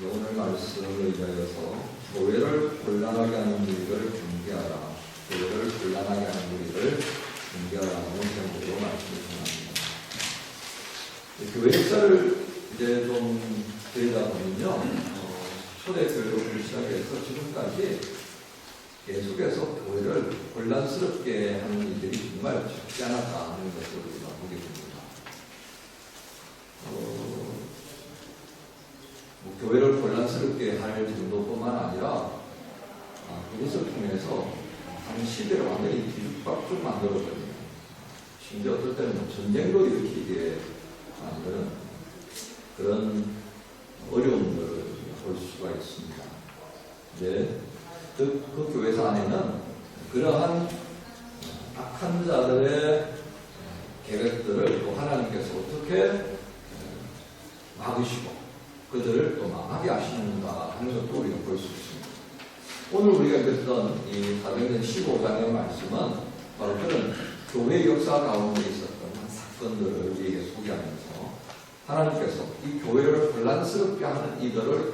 오늘 말씀을 의하여서 교회를 곤란하게 하는 무리를 분개하라. 교회를 곤란하게 하는 무리를 분개하라는 제목으로 말씀을 전합니다. 교회 역사를 이제 좀 들여다 보면요, 초대교회로 시작해서 지금까지 계속해서 교회를 혼란스럽게 하는 일들이 정말 적지 않았다 하는 것을 우리가 보게 됩니다. 교회를 혼란스럽게 할 정도뿐만 아니라 그것을 통해서 한 시대를 완전히 뒤죽박죽 만들어버립니다. 심지어 어떨 때는 전쟁도 일으키게 만드는 그런 어려움들을 볼 수가 있습니다. 네. 그 교회사 안에는 그러한 악한 자들의 계획들을 또 하나님께서 어떻게 막으시고 그들을 또 망하게 하시는가 하는 것도 우리가 볼 수 있습니다. 오늘 우리가 읽었던 이 사도행전 15장의 말씀은 바로 그런 교회 역사 가운데 있었던 사건들을 우리에게 소개하면서 하나님께서 이 교회를 혼란스럽게 하는 이들을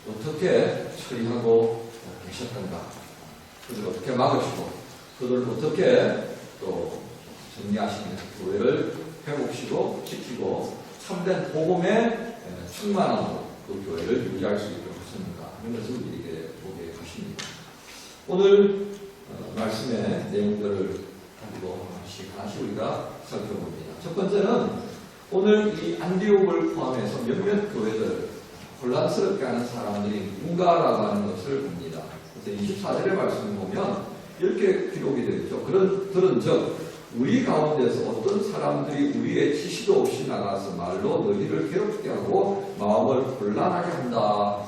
어떻게 처리하고 계셨던가, 그들을 어떻게 막으시고 그들을 어떻게 또 정리하시면서 교회를 회복시고 지키고 참된 복음에 충만함으로 그 교회를 유지할 수 있도록 하셨는가 하는 것을 우리에게 보게 하십니다. 오늘 말씀의 내용들을 가지고 하나씩 우리가 살펴봅니다. 첫 번째는 오늘 이 안디옥을 포함해서 몇몇 교회들 혼란스럽게 하는 사람들이 누군가라고 하는 것을 봅니다. 그래서 24절의 말씀을 보면 이렇게 기록이 되어 있죠. 그런즉 우리 가운데서 어떤 사람들이 우리의 지시도 없이 나가서 말로 너희를 괴롭게 하고 마음을 곤란하게 한다.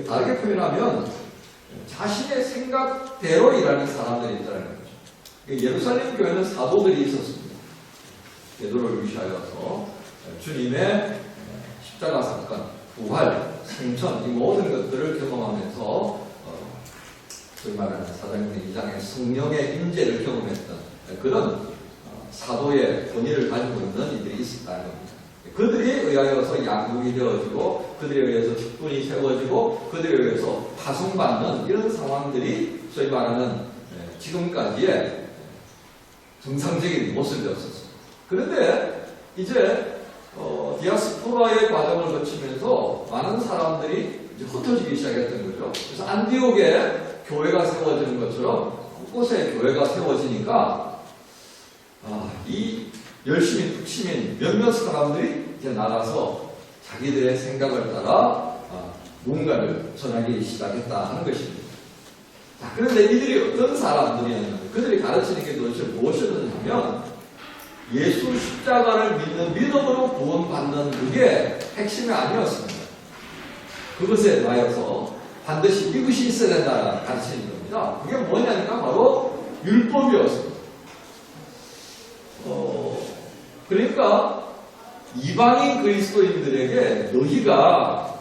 다르게 표현하면 자신의 생각대로 일하는 사람들이 있다는 거죠. 예루살렘 교회는 사도들이 있었습니다. 베드로를 위시하여서 주님의 십자가 사건, 부활, 생천 이 모든 것들을 경험하면서 소위 말하는 사도행전 2장의 성령의 임재를 경험했던 그런 사도의 권위를 가지고 있는 이들이 있었다는 겁니다. 그들이 의하여서 양육이 되어지고 그들에 의해서 직분이 세워지고 그들에 의해서 파송받는 이런 상황들이 소위 말하는 지금까지의 정상적인 모습이었었습니다. 그런데 이제 디아스포라의 과정을 거치면서 많은 사람들이 이제 흩어지기 시작했던 거죠. 그래서 안디옥에 교회가 세워지는 것처럼 곳곳에 교회가 세워지니까 이 열심히 푹치민 몇몇 사람들이 이제 나가서 자기들의 생각을 따라 뭔가를 전하기 시작했다 하는 것입니다. 자, 그런데 이들이 어떤 사람들이었는지 그들이 가르치는 게 도대체 무엇이었느냐면 예수 십자가를 믿는 믿음으로 구원받는 그게 핵심이 아니었습니다. 그것에 대하여서 반드시 이것이 있어야 된다 가르치는 겁니다. 그게 뭐냐니까 바로 율법이었습니다. 그러니까 이방인 그리스도인들에게 너희가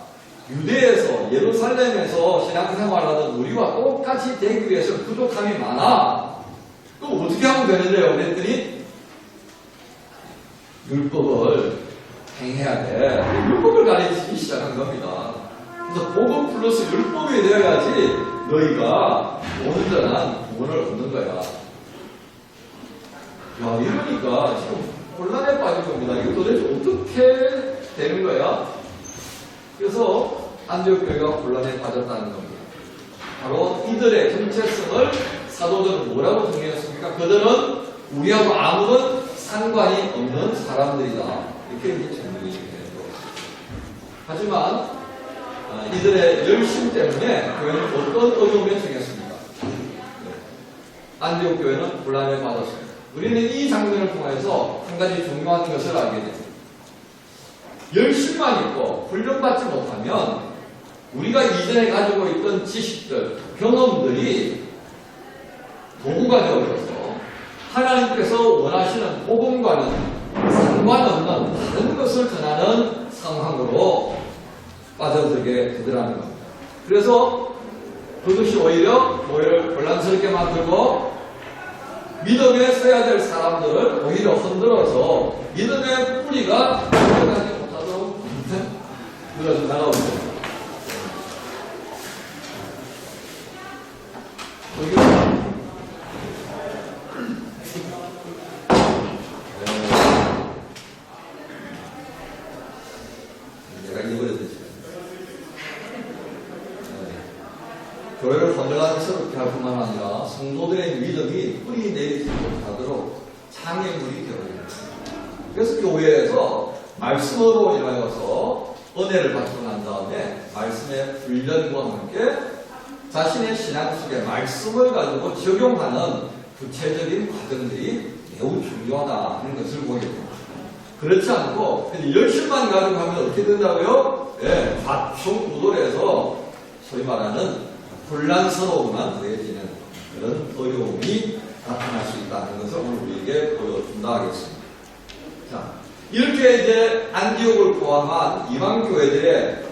유대에서 예루살렘에서 신앙생활하던 우리와 똑같이 되기 위해서 부족함이 많아. 그럼 어떻게 하면 되는데요? 그랬더니 율법을 행해야 돼. 율법을 가르치기 시작한 겁니다. 그래서 복음 플러스 율법이 되어야지 너희가 온전한 구원을 얻는 거야. 야, 이러니까 지금 혼란에 빠진 겁니다. 이거 도대체 어떻게 되는 거야? 그래서 안디옥 교회가 혼란에 빠졌다는 겁니다. 바로 이들의 정체성을 사도들은 뭐라고 정의했습니까? 그들은 우리하고 아무런 상관이 없는 사람들이다. 이렇게 정의를 해요. 하지만 이들의 열심 때문에 교회는 어떤 어려움에 처했습니까? 안디옥 교회는 혼란에 빠졌습니다. 우리는 이 장면을 통해서 한 가지 중요한 것을 알게 됩니다. 열심만 있고 훈련받지 못하면 우리가 이전에 가지고 있던 지식들, 경험들이 도구가 되어져서 하나님께서 원하시는 복음과는 상관없는 다른 것을 전하는 상황으로 빠져들게 되더라는 겁니다. 그래서 그것이 오히려 교회를 혼란스럽게 만들고 믿음에 서야 될 사람들을 오히려 흔들어서 믿음의 뿌리가 들어가지 못하도록 교회를 헌정스럽게 할 뿐만 아니라 성도들의 믿음이 뿌리 내리지 못하도록 장애물이 되어버립니다. 그래서 교회에서 말씀으로 인하여서 은혜를 받고 난 다음에 말씀의 훈련과 함께 자신의 신앙 속에 말씀을 가지고 적용하는 구체적인 과정들이 매우 중요하다 하는 것을 보게 됩니다. 그렇지 않고 열심만 가지고 하면 어떻게 된다고요? 네, 좌충우돌해서 소위 말하는 혼란스러움만 더해지는 그런 어려움이 나타날 수 있다는 것을 오늘 우리에게 보여준다 하겠습니다. 자, 이렇게 이제 안디옥을 포함한 이방 교회들의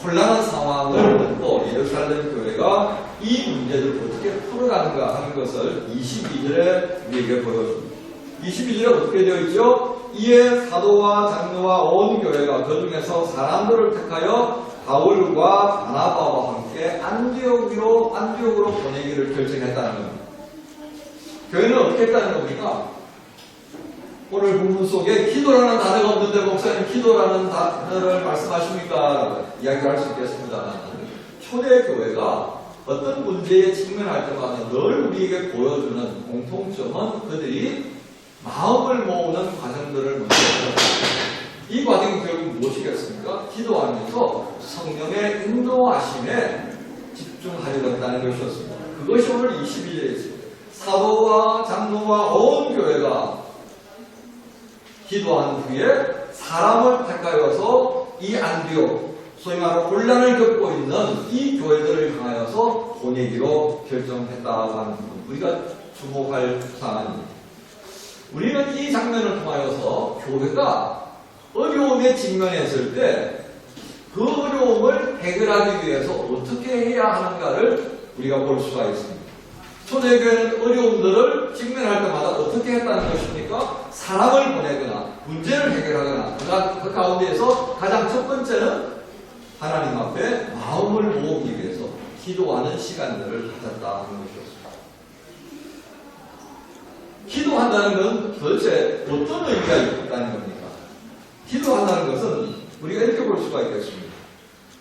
혼란한 상황을 듣고 예루살렘 교회가 이 문제를 어떻게 풀어가는가 하는 것을 22절에 우리에게 보여줍니다. 22절에 어떻게 되어 있죠? 이에 사도와 장로와 온 교회가 그 중에서 사람들을 택하여 바울과 바나바와 함께 안디옥으로 보내기를 결정했다는 겁니다. 교회는 어떻게 했다는 겁니까? 오늘 본문 속에 기도라는 단어가 없는데 목사님 기도라는 단어를 말씀하십니까? 이야기를 할 수 있겠습니다만 초대교회가 어떤 문제에 직면할 때마다 늘 우리에게 보여주는 공통점은 그들이 마음을 모으는 과정들을 먼저 했습니다. 이 과정이 결국 무엇이겠습니까? 기도하면서 성령의 인도하심에 집중하려고 했다는 것이었습니다. 그것이 오늘 22절에 있습니다. 사도와 장로와 온 교회가 기도한 후에 사람을 택하여서 이 안디옥, 소위 말하는 혼란을 겪고 있는 이 교회들을 향하여서 보내기로 결정했다고 하는 부분, 우리가 주목할 사안입니다. 우리는 이 장면을 통하여서 교회가 어려움에 직면했을 때 그 어려움을 해결하기 위해서 어떻게 해야 하는가를 우리가 볼 수가 있습니다. 초대교회는 어려움들을 직면할 때마다 어떻게 했다는 것입니까? 사람을 보내거나 문제를 해결하거나 그 가운데에서 가장 첫 번째는 하나님 앞에 마음을 모으기 위해서 기도하는 시간들을 가졌다는 것이었습니다. 기도한다는 건 도대체 어떤 의미가 있다는 겁니까? 기도한다는 것은 우리가 이렇게 볼 수가 있겠습니다.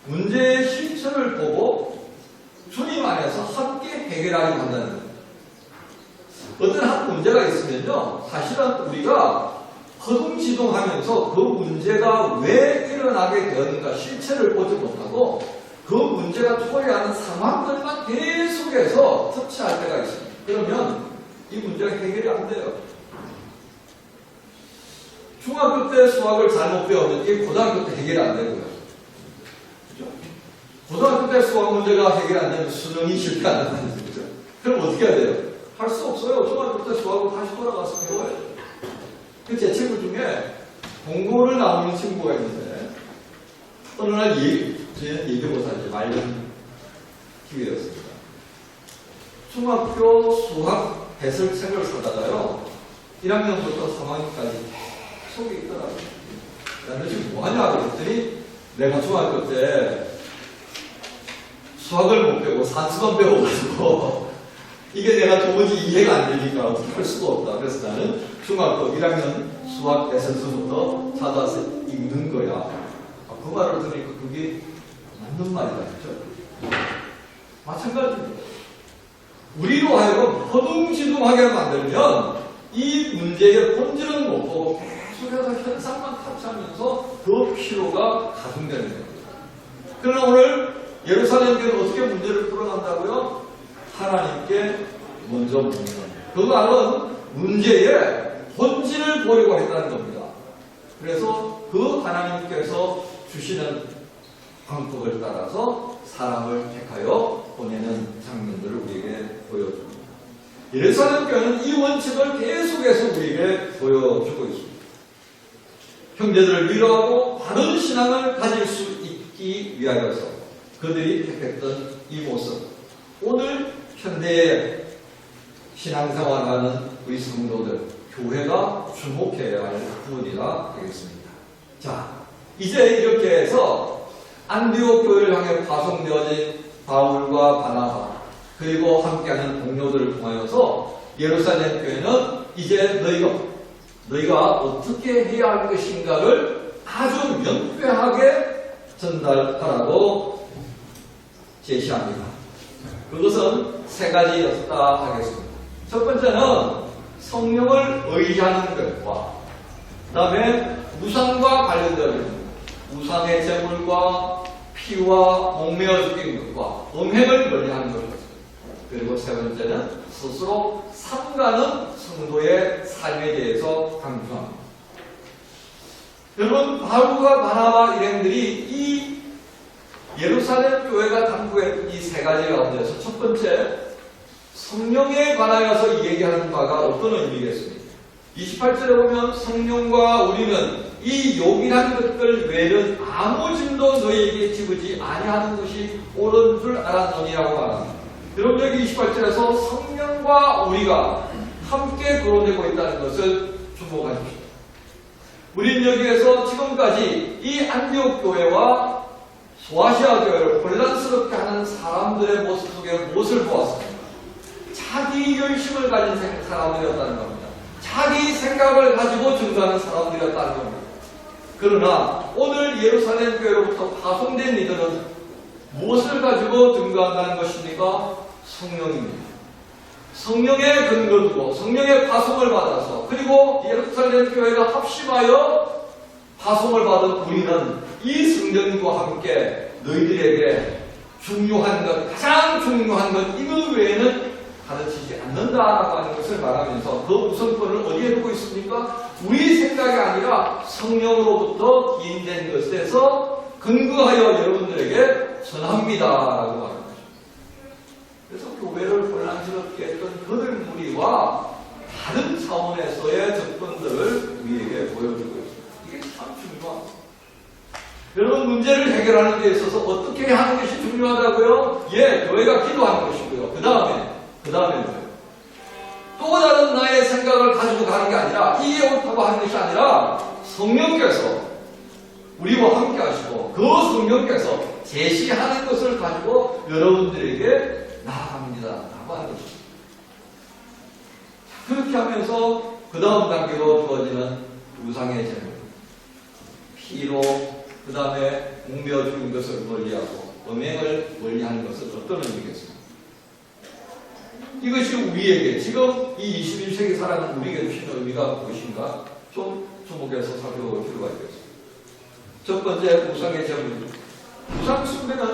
문제의 실체를 보고 주님 안에서 함께 해결하기 한다는 겁니다. 어떤 한 문제가 있으면요, 사실은 우리가 허둥지둥하면서 그 문제가 왜 일어나게 되었는가 실체를 보지 못하고 그 문제가 초래하는 상황들만 계속해서 터치할 때가 있습니다. 그러면 이 문제가 해결이 안 돼요. 중학교 때 수학을 잘못 배우면 이게 고등학교 때 해결이 안 되고요. 그죠? 고등학교 때 수학 문제가 해결이 안 되면 수능이 실패한다는 거죠. 그럼 어떻게 해야 돼요? 할 수 없어요. 중학교 때 수학을 다시 돌아가서 배워야죠. 제 친구 중에 공고를 나오는 친구가 있는데 어느 날 저희는 예교고사 이제 말년 기회였습니다. 중학교 수학 해설책을 사다가요 1학년부터 3학년까지 계속 있더라고요. 너 지금 뭐하냐 그랬더니 내가 중학교 때 수학을 못 배우고 산수만 배워가지고 이게 내가 도무지 이해가 안 되니까 어떻게 할 수가 없다. 그래서 나는 중학교 1학년 수학 에센스부터 찾아서 읽는 거야. 그 말을 들으니까 그게 맞는 말이다. 그죠? 마찬가지입니다. 우리로 하여금 허둥지둥하게 만들면 이 문제의 본질은 못 보고 계속해서 현상만 탑재하면서 그 피로가 가중되는 겁니다. 그러나 오늘 예루살렘 교회는 어떻게 문제를 풀어간다고요? 하나님께 먼저 묻는 겁니다. 그 말은 문제의 본질을 보려고 했다는 겁니다. 그래서 그 하나님께서 주시는 방법을 따라서 사람을 택하여 보내는 장면들을 우리에게 보여줍니다. 예루살렘 교회는 이 원칙을 계속해서 우리에게 보여주고 있습니다. 형제들을 위로하고 바른 신앙을 가질 수 있기 위하여서 그들이 택했던 이 모습, 오늘 현대의 신앙생활하는 우리 성도들, 교회가 주목해야 할 부분이라 되겠습니다. 자, 이제 이렇게 해서 안디옥 교회를 향해 파송되어진 바울과 바나바 그리고 함께하는 동료들을 통하여서 예루살렘 교회는 이제 너희가 어떻게 해야 할 것인가를 아주 명쾌하게 전달하라고 제시합니다. 그것은 세 가지였다 하겠습니다. 첫 번째는 성령을 의지하는 것과 그 다음에 우상과 관련되어 있는 우상의 제물과 피와 목매어 죽인 것과 음행을 멀리하는 것입니다. 그리고 세 번째는 스스로 삼가는 성도의 삶에 대해서 강조합니다. 여러분, 바울과 바나바 일행들이 이 예루살렘 교회가 당부했던 이 세 가지 가운데서 첫 번째, 성령에 관하여서 얘기하는 바가 어떤 의미겠습니까? 28절에 보면 성령과 우리는 이 욕이라는 것들 외에는 아무 짐도 너희에게 지우지 아니하는 것이 옳은 줄 알았느니라고 말합니다. 여러분, 여기 28절에서 성령과 우리가 함께 거론되고 있다는 것을 주목하십시오. 우리는 여기에서 지금까지 이 안디옥 교회와 소아시아 교회를 혼란스럽게 하는 사람들의 모습 속에 무엇을 보았습니까? 자기 열심을 가진 사람들이었다는 겁니다. 자기 생각을 가지고 증거하는 사람들이었다는 겁니다. 그러나 오늘 예루살렘 교회로부터 파송된 이들은 무엇을 가지고 증거한다는 것입니까? 성령입니다. 성령의 근거 두고 성령의 파송을 받아서 그리고 예루살렘 교회가 합심하여 파송을 받은 우리는 이 성령과 함께 너희들에게 중요한 것, 가장 중요한 것 이것 외에는 가르치지 않는다라고 하는 것을 말하면서 그 우선권을 어디에 두고 있습니까? 우리 생각이 아니라 성령으로부터 기인된 것에서 근거하여 여러분들에게 전합니다라고 말합니다. 그래서 교회를 혼란스럽게 했던 그들 무리와 다른 차원에서의 접근들을 우리에게 보여주고 있습니다. 이게 참 중요합니다. 여러분, 문제를 해결하는 데 있어서 어떻게 하는 것이 중요하다고요? 예, 교회가 기도하는 것이고요. 그 다음에 뭐예요? 또 다른 나의 생각을 가지고 가는 게 아니라 이게 옳다고 하는 것이 아니라 성령께서 우리와 함께 하시고 그 성령께서 제시하는 것을 가지고 여러분들에게 나아갑니다. 라고 하는 것입니다. 그렇게 하면서 그 다음 단계로 주어지는 우상의 제물, 피로 그 다음에 웅매어 죽인 것을 멀리하고 음행을 멀리하는 것은 어떤 의미겠습니까? 이것이 우리에게 지금 이 21세기 살아가는 우리에게 주시는 의미가 무엇인가 좀 주목해서 살펴볼 필요가 있겠습니다. 첫 번째, 우상의 제물입니다. 우상 숭배는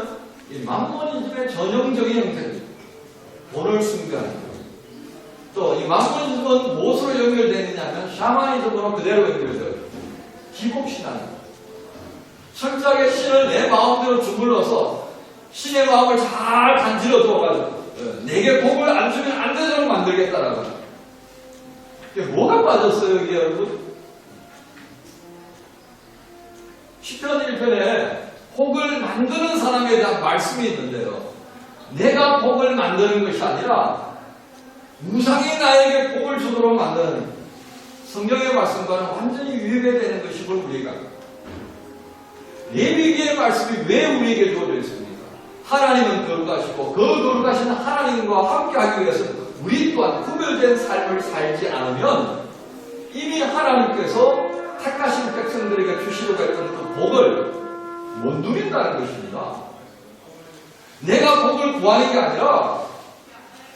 이 만몬이즘의 전형적인 형태입니다. 돈을 숭배하는 것. 또 이 만몬이즘은 무엇으로 연결되어 있느냐면 샤머니즘으로 그대로 연결되어 있습니다. 기복신앙입니다. 철저하게 신을 내 마음대로 주물러서 신의 마음을 잘 간지러 두어가지고 내게 복을 안 주면 안 되도록 만들겠다라고. 이게 뭐가 빠졌어요, 여기 여러분? 시편 1편에 복을 만드는 사람에 대한 말씀이 있는데요. 내가 복을 만드는 것이 아니라 우상이 나에게 복을 주도록 만드는 성경의 말씀과는 완전히 위배되는 것임을 우리가 레위기의 말씀이 왜 우리에게 주어져 있습니까? 하나님은 거룩하시고 그 거룩하신 하나님과 함께하기 위해서 우리 또한 구별된 삶을 살지 않으면 이미 하나님께서 택하신 백성들에게 주시려고 했던 그 복을 못 누린다는 것입니다. 내가 복을 구하는 게 아니라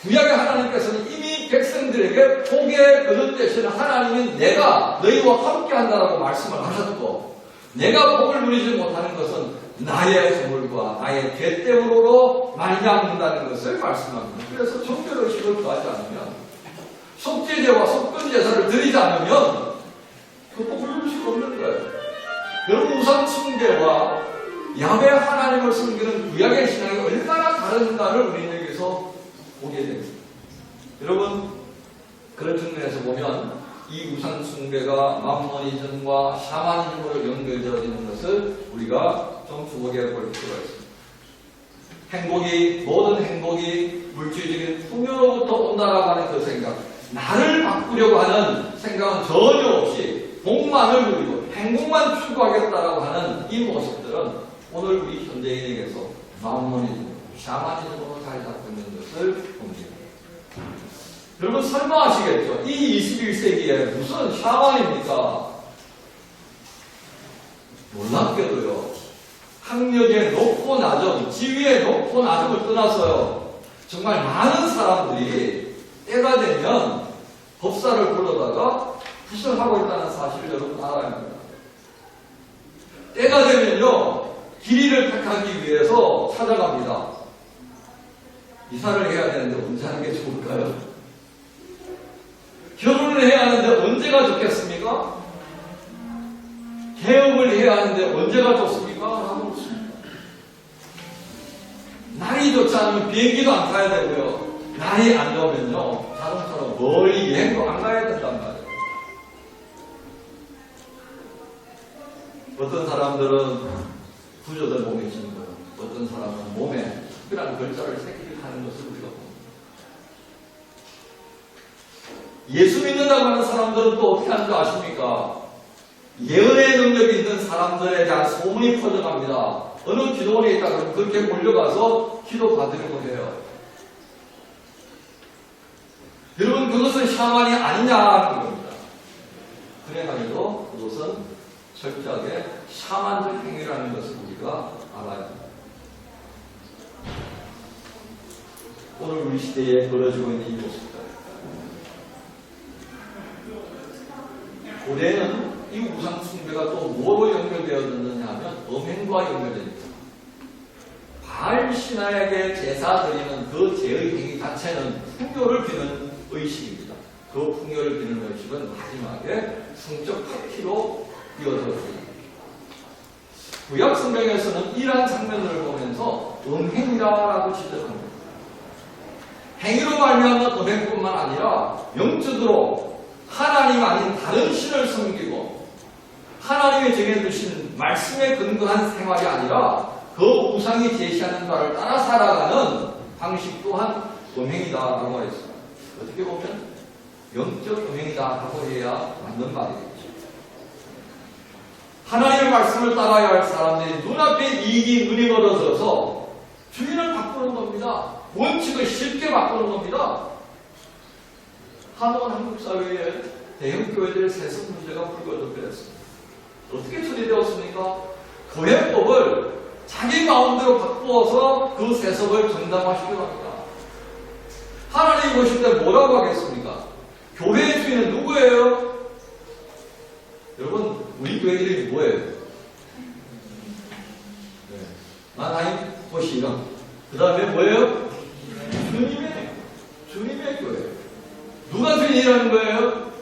구약의 하나님께서는 이미 백성들에게 복의 그릇 대신 하나님은 내가 너희와 함께한다라고 말씀을 하셨고 내가 복을 누리지 못하는 것은 나의 허물과 나의 죄 때문으로 말미암는다는 것을 말씀합니다. 그래서 정결의식을 구하지 않으면 속죄제와 속건제사를 드리지 않으면 그 복을 누릴 수가 없는 거예요. 여러분, 우상 숭배와 야훼 하나님을 섬기는 구약의 신앙이 얼마나 다른가를 우리는 여기서 보게 됩니다. 여러분, 그런 측면에서 보면 이 우상 숭배가 만모니즘과 샤머니즘으로 연결되어지는 것을 우리가 좀 주목해 볼 필요가 있습니다. 모든 행복이 물질적인 풍요로부터 온다라고 하는 그 생각, 나를 바꾸려고 하는 생각은 전혀 없이 복만을 누리고 행복만 추구하겠다라고 하는 이 모습들은 오늘 우리 현대인에게서 만모니즘, 샤머니즘으로 자리 잡고 있는 것을 봅니다. 여러분, 설마 아시겠죠? 이 21세기에 무슨 샤먼입니까? 놀랍게도요, 학력의 높고 낮음, 지위의 높고 낮음을 떠나서요, 정말 많은 사람들이 때가 되면 법사를 불러다가 부설하고 있다는 사실을 여러분 알아야 합니다. 때가 되면요, 길이를 택하기 위해서 찾아갑니다. 이사를 해야 되는데 언제 하는 게 좋을까요? 결혼을 해야 하는데 언제가 좋겠습니까? 개업을 해야 하는데 언제가 좋습니까? 라고 묻습니다. 날이 좋지 않으면 비행기도 안 타야 되고요. 날이 안 좋으면요, 자동차로 멀리 여행도 안 가야 된단 말이에요. 어떤 사람들은 구조대 몸에 지는 거예요. 어떤 사람은 몸에 특별한 글자를 새기하는 것을 우리가 봅니다. 예수 믿는다고 하는 사람들은 또 어떻게 하는 줄 아십니까? 예언의 능력이 있는 사람들에 대한 소문이 퍼져갑니다. 어느 기도원에 있다 그러면 그렇게 몰려가서 기도 받으려고 해요. 여러분, 그것은 샤만이 아니냐는 겁니다. 그래가지고 그것은 철저하게 샤만적 행위라는 것을 우리가 알아야 합니다. 오늘 우리 시대에 벌어지고 있는 이 모습들. 고대는 이 우상 숭배가 또 뭐로 연결되어졌느냐 하면 음행과 연결됩니다. 바알 신하에게 제사 드리는 그 제의 행위 자체는 풍요를 비는 의식입니다. 그 풍요를 비는 의식은 마지막에 성적 파티로 이어졌습니다. 구약 성경에서는 이러한 장면을 보면서 음행이라고 지적합니다. 행위로 말미암는 음행뿐만 아니라 영적으로 하나님 아닌 다른 신을 섬기고 하나님이 정해주신 말씀에 근거한 생활이 아니라 그 우상이 제시하는 바를 따라 살아가는 방식 또한 음행이다라고 했습니다. 어떻게 보면 영적 음행이다라고 해야 맞는 말이겠죠. 하나님의 말씀을 따라야 할 사람들이 눈앞에 이익이 눈이 멀어져서 주인을 바꾸는 겁니다. 원칙을 쉽게 바꾸는 겁니다. 한동안 한국 사회에 대형 교회들의 세습 문제가 불거졌습니다. 어떻게 처리되었습니까? 교회법을 자기 마음대로 바꾸어서 그 세습을 정당화시키려 합니다. 하나님이 보실 때 뭐라고 하겠습니까? 교회의 주인은 누구예요? 여러분, 우리 교회 이름이 뭐예요? 하나님 보시면 그 다음에 뭐예요? 주님의 교회. 누가 주인이라는 거예요?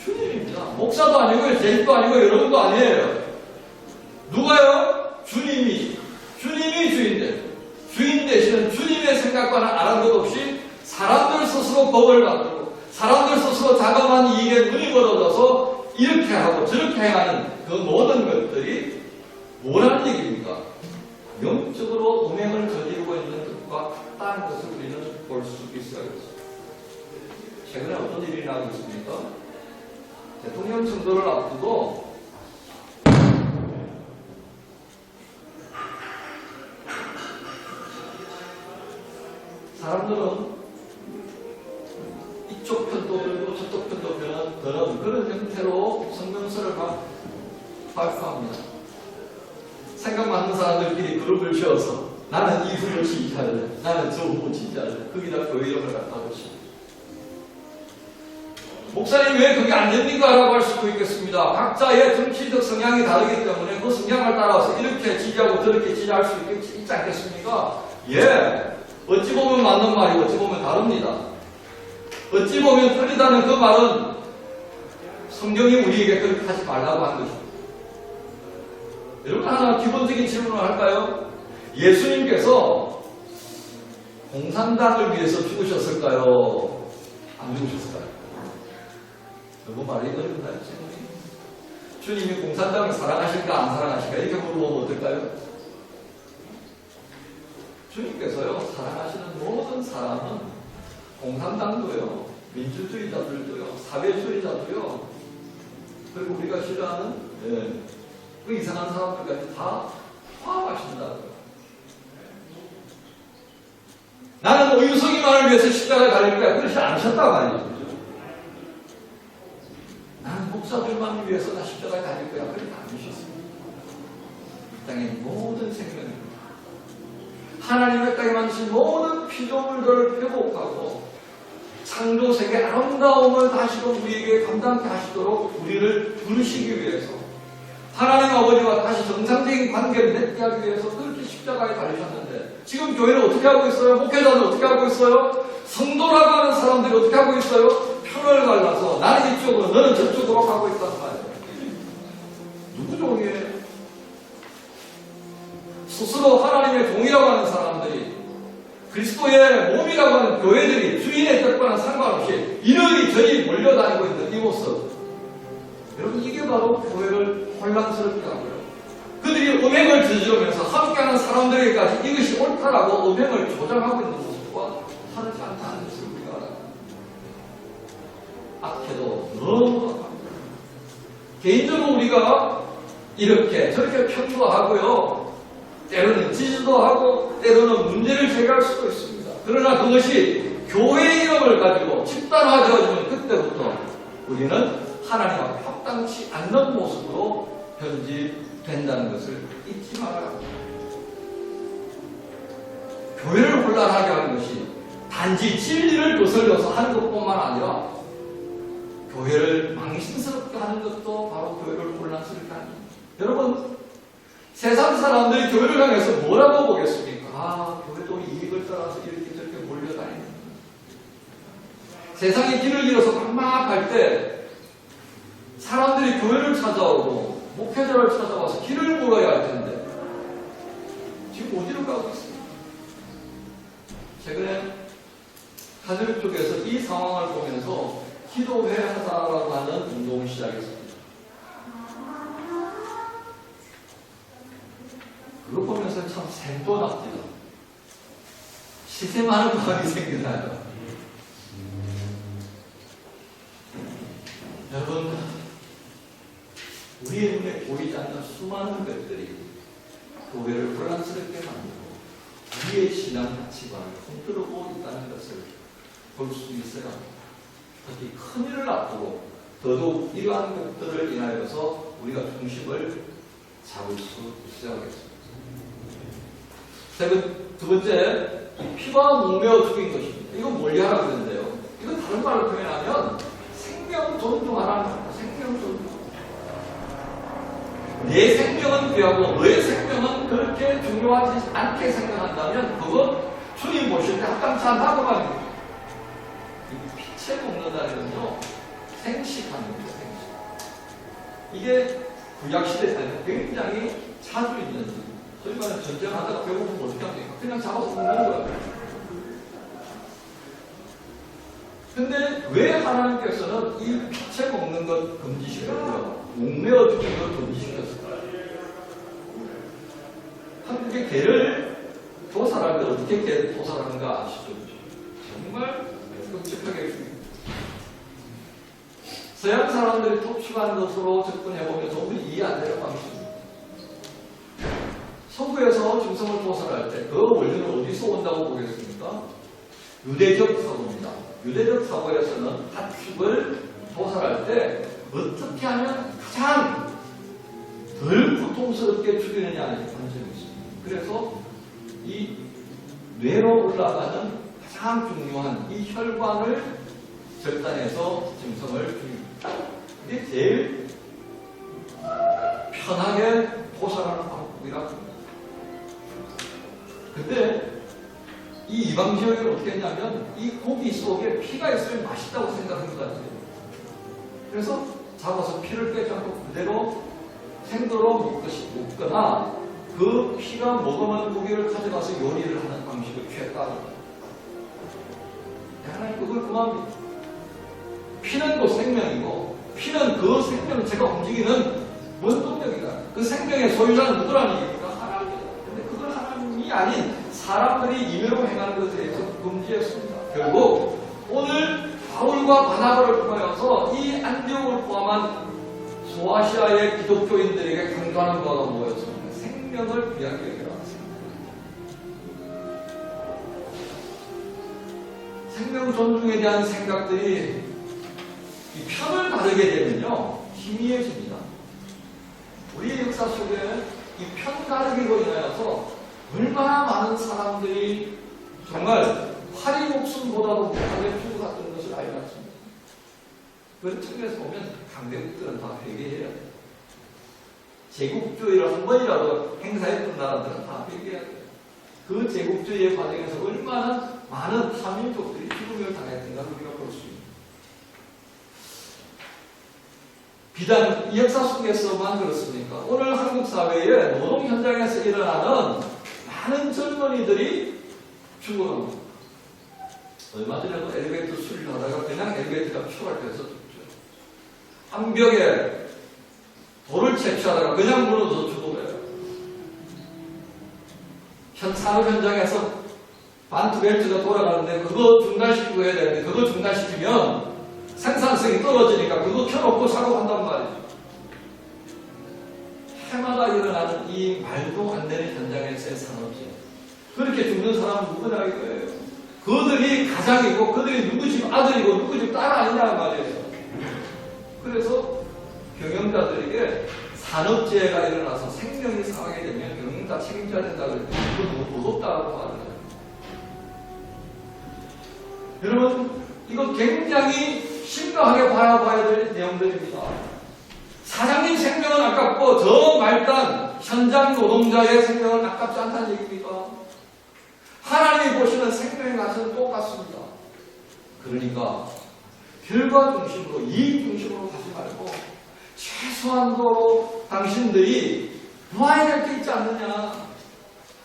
주님입니다. 목사도 아니고 제집도 아니고 여러분도 아니에요. 누가요? 주님이 주인인데 주인 대신은 주님의 생각과는 아는 것 없이 사람들 스스로 법을 만들고 사람들 스스로 자그마한 이익에 눈이 멀어져서 이렇게 하고 저렇게 행하는 그 모든 것들이 뭐라는 얘기입니까? 영적으로 음행을 저지르고 있는 것과 같다는 것을 우리는 볼 수 있어야겠습니다. 최근에 어떤 일이 나고 있습니까? 대통령 선거를 앞두고 사람들은 이쪽 편도 들고 저쪽 편도 드는 그런 형태로 성명서를 발표합니다. 생각 많은 사람들끼리 그룹을 지어서 나는 이 후보 지지할래, 나는 저 후보 지지할래. 거기다 교회 이름을 갖다 붙이고 목사님 왜 그게 안 됩니까? 라고 할 수도 있겠습니다. 각자의 정치적 성향이 다르기 때문에 그 성향을 따라서 이렇게 지지하고 저렇게 지지할 수 있지 않겠습니까? 예. 어찌 보면 맞는 말이고 어찌 보면 다릅니다. 어찌 보면 틀리다는 그 말은 성경이 우리에게 그렇게 하지 말라고 하는 것입니다. 여러분, 하나 기본적인 질문을 할까요? 예수님께서 공산당을 위해서 죽으셨을까요? 안 죽으셨을까요? 너무 말이 어렵나요? 주님이 공산당을 사랑하실까 안 사랑하실까 이렇게 물어보면 어떨까요? 주님께서요, 사랑하시는 모든 사람은 공산당도요, 민주주의자들도요, 사회주의자도요, 그리고 우리가 싫어하는 그 이상한 사람들까지 다 포함하신다고요. 나는 의유성이만을 위해서 십자가에 달릴 거야. 그렇지 않으셨단 말이죠. 나는 목사들만을 위해서 다 십자가에 달릴 거야. 그렇게 않으셨습니다. 이 땅의 모든 생명입니다. 하나님의 땅에 만드신 모든 피조물들을 회복하고 창조세계 아름다움을 다시금 우리에게 감당케 하시도록 우리를 부르시기 위해서 하나님 아버지와 다시 정상적인 관계를 맺게 하기 위해서 그렇게 십자가에 달리셨는데 지금 교회는 어떻게 하고 있어요? 목회자는 어떻게 하고 있어요? 성도라고 하는 사람들이 어떻게 하고 있어요? 표를 갈라서 나는 이쪽으로 너는 저쪽으로 가고 있단 말이에요. 누구 종이에요? 스스로 하나님의 종이라고 하는 사람들이 그리스도의 몸이라고 하는 교회들이 주인의 뜻과는 상관없이 이러니 저리 몰려다니고 있는 이 모습, 여러분 이게 바로 교회를 혼란스럽게 하고요. 그들이 음행을 저지르면서 함께하는 사람들에게까지 이것이 옳다라고 음행을 조장하고 있는 모습과 다르지 않다는 것을 우리가 알아요. 악해도 너무 악합니다. 개인적으로 우리가 이렇게 저렇게 편도하고요, 때로는 지지도 하고 때로는 문제를 제기할 수도 있습니다. 그러나 그것이 교회의 이름을 가지고 집단화되어지면 그때부터 우리는 하나님과 합당치 않는 모습으로 변질된다는 것을 잊지 말아야 합니다. 교회를 혼란하게 하는 것이 단지 진리를 거슬려서 하는 것뿐만 아니라 교회를 망신스럽게 하는 것도 바로 교회를 혼란스럽게 하는 겁니다. 여러분, 세상 사람들이 교회를 향해서 뭐라고 보겠습니까? 아, 교회도 이익을 따라서 이렇게 저렇게 몰려다니는. 세상의 길을 잃어서 막막할 때 사람들이 교회를 찾아오고 목회자를 찾아와서 길을 물어야 할 텐데 지금 어디로 가고 있습니까? 최근에 가정 쪽에서 이 상황을 보면서 기도회 하자라고 하는 운동을 시작했습니다. 그거 보면서 참 생도 납니다. 시샘하는 마음이 생기나요? 여러분, 우리의 눈에 보이지 않는 수많은 것들이 교회를 혼란스럽게 만들고 우리의 신앙 가치관을 흔들고 있다는 것을 볼 수 있어야 합니다. 특히 큰일을 앞두고 더더욱 이러한 것들을 인하여서 우리가 중심을 잡을 수 있어야겠습니다. 두 번째, 피가 목매어 죽인 것입니다. 이건 멀리하라 그러는데요. 이건 다른 말로 표현하면 생명 존중하라는 겁니다. 생명 존중. 내 생명은 귀하고 너의 생명은 그렇게 중요하지 않게 생각한다면 그건 주님 보실 때 합당치 않다고 말입니다. 피채 먹는다는 건요, 생식하는 거죠, 생식. 이게 구약시대에는 굉장히 자주 있는, 소위 말하는 전쟁하다가 배고프면 어떻게 합니까? 그냥 잡아서 먹는 거예요. 근데 왜 하나님께서는 이 피채 먹는 것 금지시켰고요, 목매어 죽이는 것 금지시켰을까요? 한국의 개를 도살할 때 어떻게 개 도살하는가 아시죠? 정말 끔찍하게 죽입니다. 서양 사람들이 톱축한 것으로 접근해보면 도무지 이해 안 되는 방식입니다. 서구에서 짐승을 도살할 때 그 원리는 어디서 온다고 보겠습니까? 유대적 사고입니다. 유대적 사고에서는 가축을 도살할 때 어떻게 하면 가장 덜 고통스럽게 죽이느냐는 관점이 있습니다. 그래서 이 뇌로 올라가는 가장 중요한 이 혈관을 절단해서 짐승을 죽입니다. 이게 제일 편하게 도살하는 방법이라고 합니다. 근데 이 이방 지역에는 어떻게 했냐면 이 고기 속에 피가 있으면 맛있다고 생각한 것 같아요. 그래서 잡아서 피를 빼지 않고 그대로 생도로 먹거나 그 피가 먹으면 고기를 가져가서 요리를 하는 방식을 취했다. 하나님 그걸 그만합니다. 피는 그 생명이고 피는 그 생명을 제가 움직이는 원동력이다. 그 생명의 소유자는 누구라는 얘기입니까? 하나님이다. 근데 그걸 하나님이 아닌 사람들이 임의로 행하는 것에 대해서 금지했습니다. 결국 오늘 바울과 바나바를 통하여서 이 안디옥을 포함한 소아시아의 기독교인들에게 강조하는 바가 뭐였습니까? 생명을 귀하게 여기라. 생명 존중에 대한 생각들이 이 편을 다르게 되면요 희미해집니다. 우리의 역사 속에 이 편 다르기로 인하여서 얼마나 많은 사람들이 정말 파리 목숨보다도 못하게 죽어갔던 것을 알고 있습니다. 그런 측면에서 보면 강대국들은 다 회개해야 돼요. 제국주의를 한 번이라도 행사했던 나라들은 다 회개해야 돼요. 그 제국주의의 과정에서 얼마나 많은 타민족들이 죽음을 당했던가 우리가 볼 수 있습니다. 비단 이 역사 속에서만 그렇습니까? 오늘 한국 사회에 노동 현장에서 일어나는 많은 젊은이들이 죽어갑니다. 얼마 전에도 엘리베이터 수리를 하다가 그냥 엘리베이터가 추락해서 죽죠. 암벽에 돌을 채취하다가 그냥 무너져서 죽어가요. 산업 현장에서 반투벨트가 돌아가는데 그거 중단시키고 해야 되는데 그거 중단시키면 생산성이 떨어지니까 그거 켜놓고 작업한단 말이죠. 해마다 일어나는 이 말도 안 되는 현장에서의 산업재. 그렇게 죽는 사람은 누구냐 이거예요. 그들이 가장이고 그들이 누구 집 아들이고 누구 집 딸 아니냐 말이에요. 그래서 경영자들에게 산업재해가 일어나서 생명이 상하게 되면 경영자 책임져야 된다고 했더니 그건 너무 무섭다고 말해요. 여러분 이거 굉장히 심각하게 봐야 될 내용들입니다. 사장님 생명은 아깝고 저 말단 현장 노동자의 생명은 아깝지 않다는 얘기입니다. 하나님이 보시는 생명의 가치는 똑같습니다. 그러니까 결과 중심으로 이익 중심으로 가지 말고 최소한도로 당신들이 놓아야 될 게 있지 않느냐.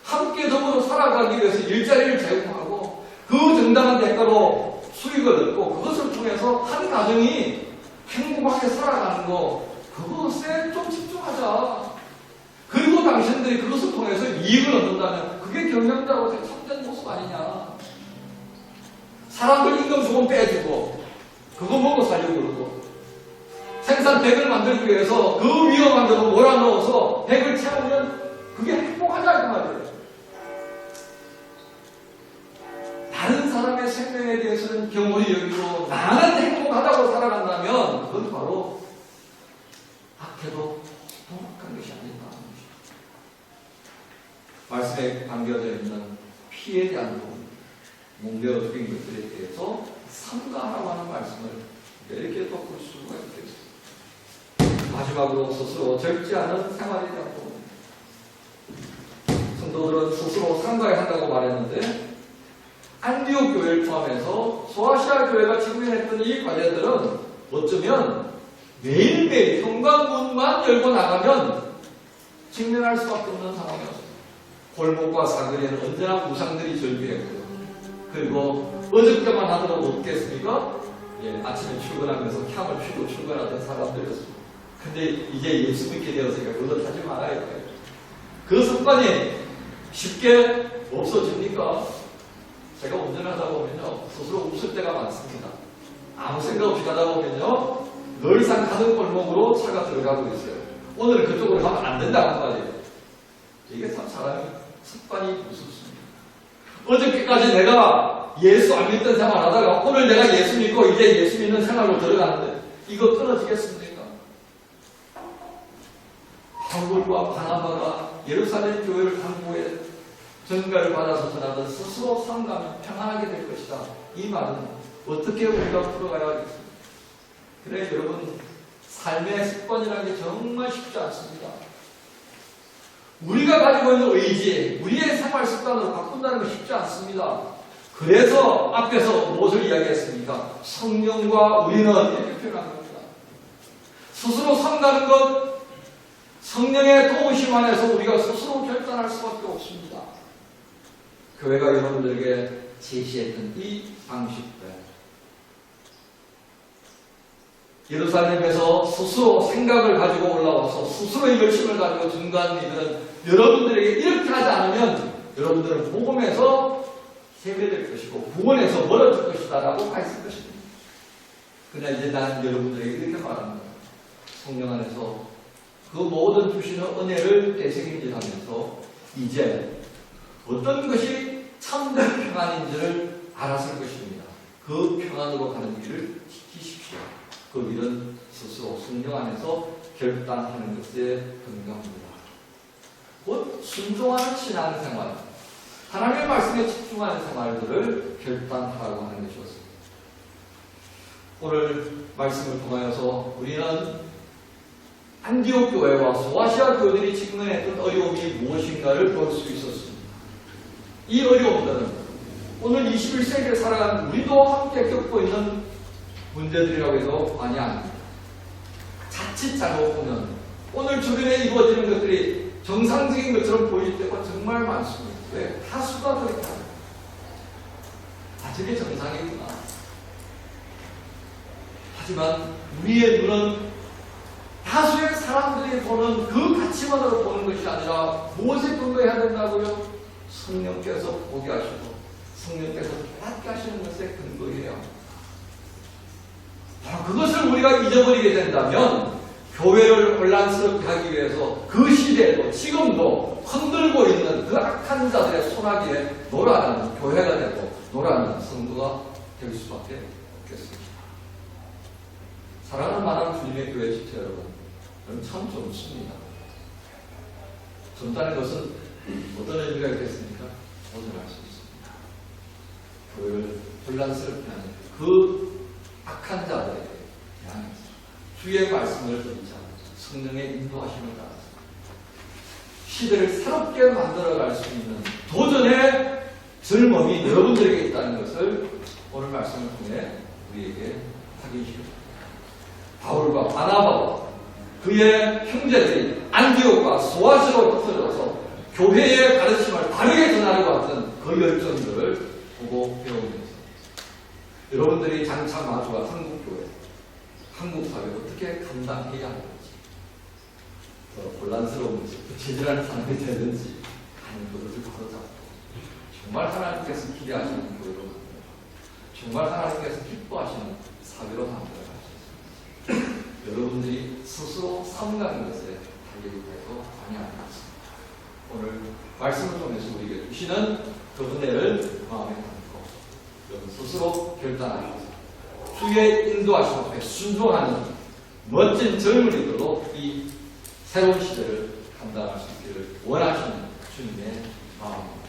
함께 더불어 살아가기 위해서 일자리를 제공하고 그 정당한 대가로 수익을 얻고 그것을 통해서 한 가정이 행복하게 살아가는 거 그것에 좀 집중하자. 그리고 당신들이 그것을 통해서 이익을 얻는다면 그게 경영자로서의 참된 모습 아니냐. 사람들 임금 조금 빼주고 그거 먹고 살려고 그러고 생산 100을 만들기 위해서 그 위험한 데도 몰아넣어서 100을 채우면 그게 행복하다 그 말이에요. 다른 사람의 생명에 대해서는 경홀히 여기고 나는 행복하다고 살아간다면 그건 바로 악해도 행복한 것이 아닌가 하는 것입니다. 말씀에 담겨져 있는 피에 대한 부분, 목매어 죽인 것들에 대해서 삼가하라고 하는 말씀을 이렇게 덮을 수가 있겠습니다. 마지막으로 스스로 적지 않은 생활에 대한 부분. 성도들은 스스로 삼가야 한다고 말했는데 안디옥 교회를 포함해서 소아시아 교회가 직면했던 이 과제들은 어쩌면 매일매일 현관문만 열고 나가면 직면할 수밖에 없는 상황이었습니다. 골목과 사거리에는 언제나 무상들이 절비했고요. 그리고 어저께만 하더라도 없겠습니까? 아침에 출근하면서 향을 피우고 출근하던 사람들이었습니다. 근데 이제 예수 믿게 되었으니까 그것을 하지 말아야 돼요. 그 습관이 쉽게 없어집니까? 제가 운전하다 보면요, 스스로 웃을 때가 많습니다. 아무 생각 없이 가다 보면요, 늘상 가는 골목으로 차가 들어가고 있어요. 오늘은 그쪽으로 가면 안 된다는 말이에요. 이게 참 사람이 습관이 무섭습니다. 어저께까지 내가 예수 안 믿던 생활하다가 오늘 내가 예수 믿고 이제 예수 믿는 생활로 들어가는데 이거 끊어지겠습니까? 바울과 바나바가 예루살렘 교회를 강구해 전가를 받아서 전하던 스스로 상가면 평안하게 될 것이다. 이 말은 어떻게 우리가 풀어가야 하겠습니까? 그래 여러분, 삶의 습관이라는 게 정말 쉽지 않습니다. 우리가 가지고 있는 의지, 우리의 생활 습관으로 바꾼다는 건 쉽지 않습니다. 그래서 앞에서 무엇을 이야기했습니까? 성령과 우리는 이렇게 표현한 겁니다. 스스로 삼가는 것, 성령의 도우심 안에서 우리가 스스로 결단할 수밖에 없습니다. 교회가 여러분들에게 제시했던 이 방식들, 예루살렘에서 스스로 생각을 가지고 올라와서 스스로의 열심을 가지고 증거하는 이들은 여러분들에게 이렇게 하지 않으면 여러분들은 복음에서 세배될 것이고 구원에서 멀어질 것이다 라고 말했을 것입니다. 그러나 이제 나는 여러분들에게 이렇게 말합니다. 성령 안에서 그 모든 주시는 은혜를 되새김질하면서 이제 어떤 것이 참된 평안인지를 알았을 것입니다. 그 평안으로 가는 길을 지키십시오. 그 일은 스스로 성령 안에서 결단하는 것에 건강합니다. 곧 순종하는 신앙생활, 하나님의 말씀에 집중하는 생활들을 결단하라고 하는 것이었습니다. 오늘 말씀을 통하여서 우리는 안디옥 교회와 소아시아 교회들이 직면했던 어려움이 무엇인가를 볼 수 있었습니다. 이 어려움들은 오늘 21세기를 살아가는 우리도 함께 겪고 있는 문제들이라고 해도 많이 아닙니다. 자칫 잘못 보면 오늘 주변에 이루어지는 것들이 정상적인 것처럼 보일 때가 정말 많습니다. 왜? 다수가 그렇게 합니다. 아, 저게 정상이구나. 하지만 우리의 눈은 다수의 사람들이 보는 그 가치만으로 보는 것이 아니라 무엇에 근거해야 된다고요? 성령께서 보게 하시고 성령께서 깨닫게 하시는 것에 근거해야 합니다. 바로 그것을 우리가 잊어버리게 된다면 교회를 혼란스럽게 하기 위해서 그 시대에도 지금도 흔들고 있는 그 악한 자들의 손아귀에 놀아나는 교회가 되고 놀아나는 성도가 될 수밖에 없겠습니다. 사랑하는 많은 주님의 교회 지체 여러분, 저는 참 좋습니다. 젊다는 것은 어떤 의미가 있겠습니까? 오늘 알 수 있습니다. 교회를 혼란스럽게 하는 그 악한 자들에게 향해서 주의 말씀을 듣자 성령의 인도하심을 따라서 시대를 새롭게 만들어갈 수 있는 도전의 젊음이 여러분들에게 있다는 것을 오늘 말씀을 통해 우리에게 확인시켰습니다. 바울과 바나바와 그의 형제들이 안디옥과 소아시아로 흩어져서 교회의 가르침을 바르게 전하려고 하던 그 열정들을 보고 배우면서 여러분들이 장차 마주할 한국교회, 한국사회를 어떻게 감당해야 하는지, 곤란스러운지, 부채질하는 사람이 되는지 하는 것을 바로잡고 정말 하나님께서 기대하시는 교회로 만들어, 정말 하나님께서 기뻐하시는 사회로 만들어 갈 수 있습니다. 여러분들이 스스로 삼가는 것에 달려있다고 아니하겠습니다. 오늘 말씀을 통해서 우리에게 주시는 그 은혜를 마음에 담고 여러분 스스로 결단하셔서 주의 인도하심 앞에 순종하는 멋진 젊은이들로 이 새로운 시대를 감당할 수 있기를 원하시는 주님의 마음입니다.